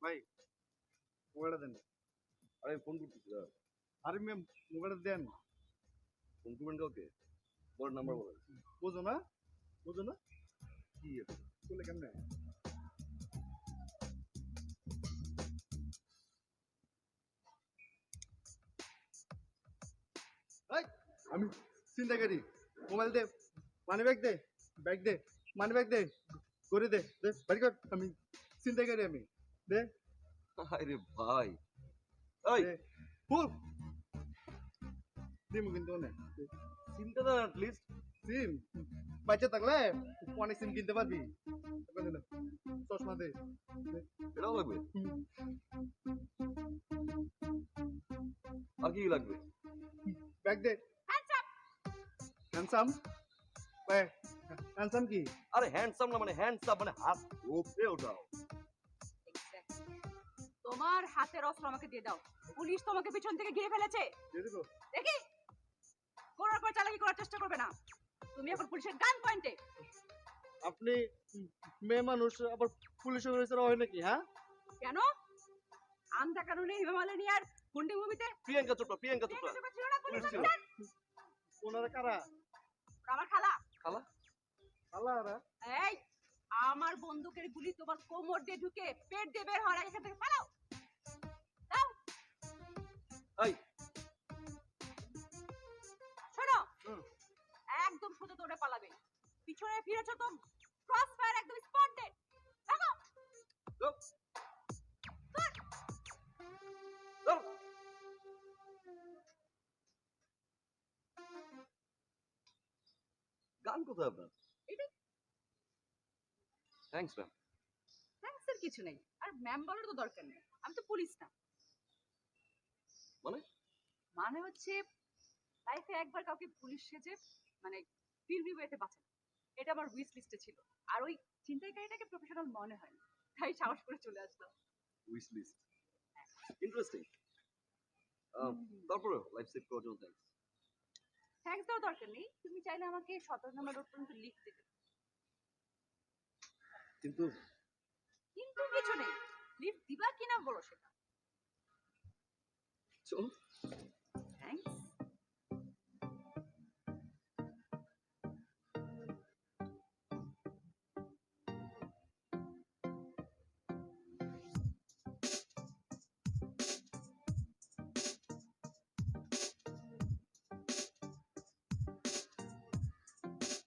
ভাই মোবাইলটা দেন। আরে ফোন করতেছি দাঁড়া। আরে ম্যাম মোবাইলটা দেন। ফোন করবেন কাউকে? বড় নাম্বার বলেন। বুঝো না? বুঝো না? কি এটা? বলে কেমনে? এই, আমি চিন্তাকারী। মোবাইল দে, মানি ব্যাগ দে, মানি ব্যাগ দে, করে দে, দে, বাড়ি কর। আমি চিন্তাকারী আমি। দে, আরে ভাই এই দে, ফুল দিমু কিন্তু অনেক। চিন্তা না অ্যাটলিস্ট। সিম বাচ্চা থাকলে অনেক সিম কিনতে পারবি। এখন দে না, চশমা দে, দে। এটাও লাগবে। হুম, আর কি লাগবে? ব্যাগ দে। হ্যান্ডসাম ভাই, হ্যান্ডসাম কি? আরে হ্যান্ডসাম না মানে হ্যান্ডসাম মানে হাত উপরে ওঠাও। তোমার হাতের অস্ত্র আমাকে দিয়ে দাও। পুলিশ তোমাকে পিছন থেকে ঘিরে ফেলেছে। দিয়ে দেবো। দেখি কোন রকম চালাকি করার চেষ্টা করবে না। তুমি এখন পুলিশের গান পয়েন্টে। আপনি মেয়ে মানুষ আবার পুলিশ অফিসার হয় নাকি? হ্যাঁ, কেন আন্দা কানুনে হিমালয় আর গুন্ডি মুভিতে প্রিয়াঙ্কা চোপড়া ছিল না পুলিশ ছিল। অফিসার? ওনারা কারা? আমার খালা। খালা আল্লাহরা এই আমার বন্দুকের গুলি তোমার কোমর দিয়ে ঢুকে পেট দিয়ে বের হওয়ার আগে এখান থেকে পালাও। দাও এই শোনো, হুম। একদম সোজা দৌড়ে পালাবে। পিছনে ফিরেছো তো ক্রস ফায়ার একদম স্পট ডেড। দেখো যাও, যাও। গান কোথায় আপনার? এটা থ্যাঙ্কস ম্যাম। থ্যাঙ্কস এর কিছু নেই। আর ম্যাম বলার তো দরকার নেই, আমি তো পুলিশ না। মানে মানে হচ্ছে লাইফে একবার কাউকে পুলিশ সেজে মানে ফিল্মি ওয়েতে বাঁচানো, এটা আমার উইশ লিস্টে ছিল। আর ওই ছিনতাইকারীটাকে প্রফেশনাল মনে হয় না, তাই সাহস করে চলে আসলাম। Wish list interesting. তারপরে লাইফ সেভ করার জন্য থ্যাঙ্কস। থ্যাঙ্কস দেওয়ার দরকার নেই, তুমি চাইলে আমাকে 17 নম্বর রোড পর্যন্ত লিখতে দেবে। কিন্তু কিন্তু কিছু নেই, লিফট দিবা কিনা বলো সেটা। চল। থ্যাঙ্কস।